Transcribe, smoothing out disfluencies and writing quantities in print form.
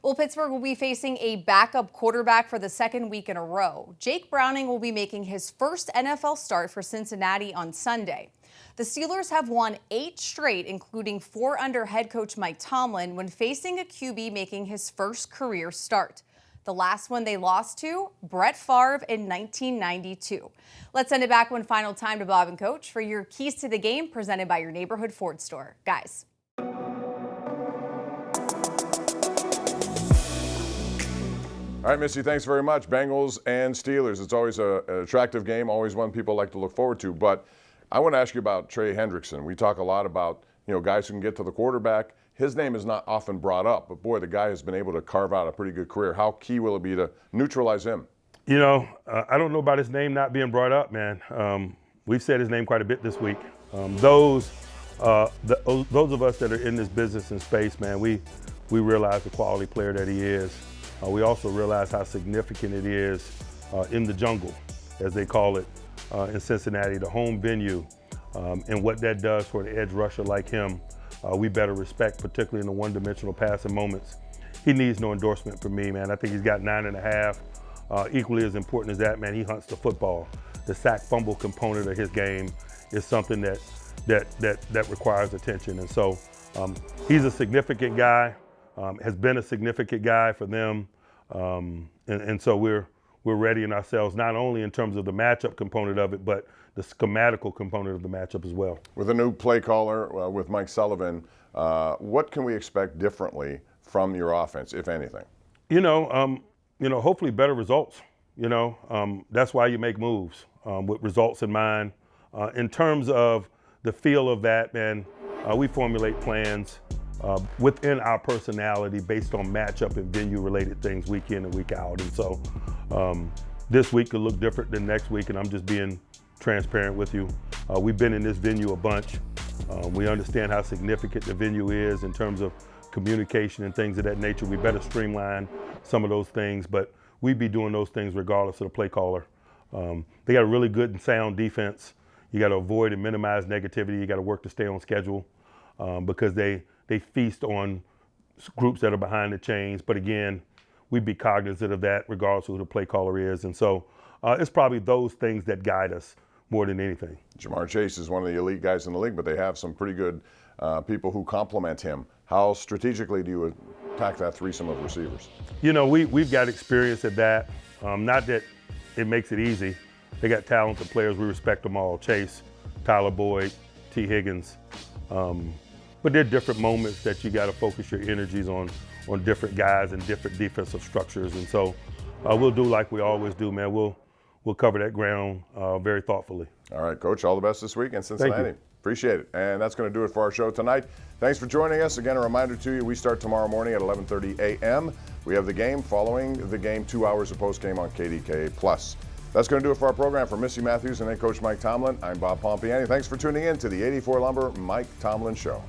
Well, Pittsburgh will be facing a backup quarterback for the second week in a row. Jake Browning will be making his first NFL start for Cincinnati on Sunday. The Steelers have won 8 straight, including 4 under head coach Mike Tomlin, when facing a QB making his first career start. The last one they lost to, Brett Favre in 1992. Let's send it back one final time to Bob and Coach for your keys to the game presented by your neighborhood Ford store. Guys. All right, Missy, thanks very much. Bengals and Steelers. It's always an attractive game, always one people like to look forward to. But I want to ask you about Trey Hendrickson. We talk a lot about, guys who can get to the quarterback. His name is not often brought up, but boy, the guy has been able to carve out a pretty good career. How key will it be to neutralize him? I don't know about his name not being brought up, man. We've said his name quite a bit this week. Those of us that are in this business and space, man, we realize the quality player that he is. We also realize how significant it is in the jungle, as they call it, in Cincinnati, the home venue, and what that does for an edge rusher like him. We better respect, particularly in the one-dimensional passing moments. He needs no endorsement from me, man. I think he's got 9.5. Equally as important as that, man, he hunts the football. The sack fumble component of his game is something that requires attention. And so he's a significant guy, has been a significant guy for them. And so we're readying ourselves, not only in terms of the matchup component of it, but the schematical component of the matchup as well. With a new play caller, with Mike Sullivan, what can we expect differently from your offense, if anything? Hopefully better results. That's why you make moves with results in mind. In terms of the feel of that, man, we formulate plans within our personality based on matchup and venue-related things week in and week out. And so this week could look different than next week, and I'm just being transparent with you. We've been in this venue a bunch. We understand how significant the venue is in terms of communication and things of that nature. We better streamline some of those things, but we'd be doing those things regardless of the play caller. They got a really good and sound defense. You got to avoid and minimize negativity. You got to work to stay on schedule because they feast on groups that are behind the chains. But again, we'd be cognizant of that regardless of who the play caller is. And so it's probably those things that guide us more than anything. Jamar Chase is one of the elite guys in the league, but they have some pretty good people who complement him. How strategically do you attack that threesome of receivers? We've got experience at that. Not that it makes it easy. They got talented players. We respect them all. Chase, Tyler Boyd, T. Higgins. But there are different moments that you got to focus your energies on different guys and different defensive structures. And so we'll do like we always do, man. We'll cover that ground very thoughtfully. All right, Coach, all the best this week in Cincinnati. Thank you. Appreciate it. And that's going to do it for our show tonight. Thanks for joining us. Again, a reminder to you, we start tomorrow morning at 11:30 a.m. We have the game. Following the game, 2 hours of post-game on KDK+. That's going to do it for our program. For Missy Matthews and then Coach Mike Tomlin, I'm Bob Pompiani. Thanks for tuning in to the 84 Lumber Mike Tomlin Show.